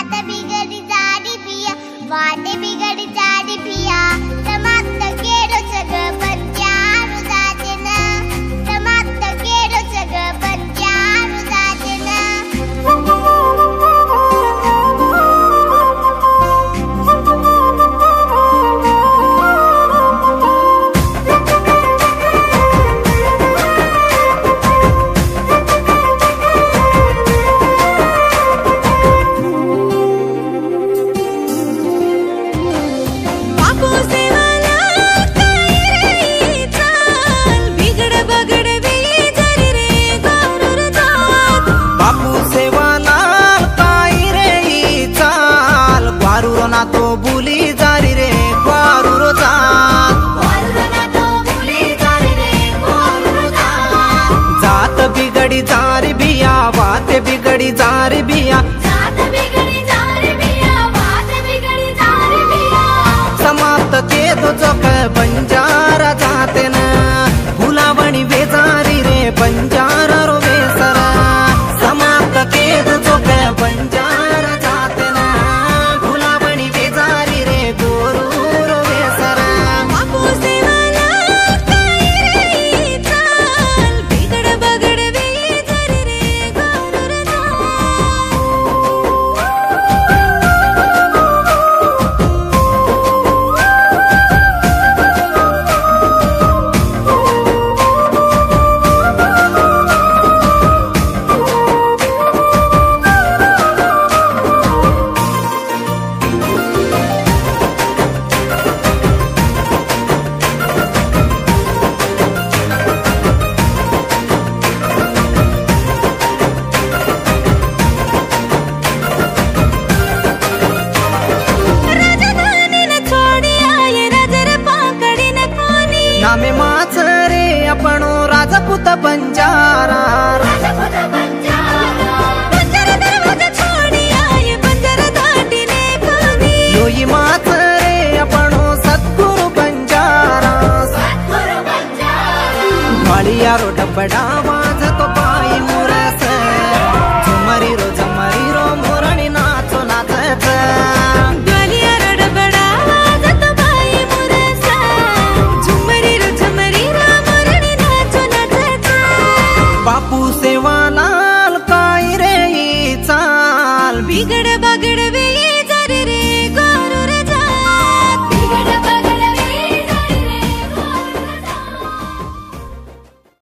जात बिगड़ी जारी पिया वाटे बिगड़ी जारी पिया समाप्त केरो सगळं पंचार जाते ना समाप्त केरो सगळं पंचार जाते ना तो बुली जारी रे क्वारूर जात बिगड़ी जारी बिया बात बिगड़ी जारी बिया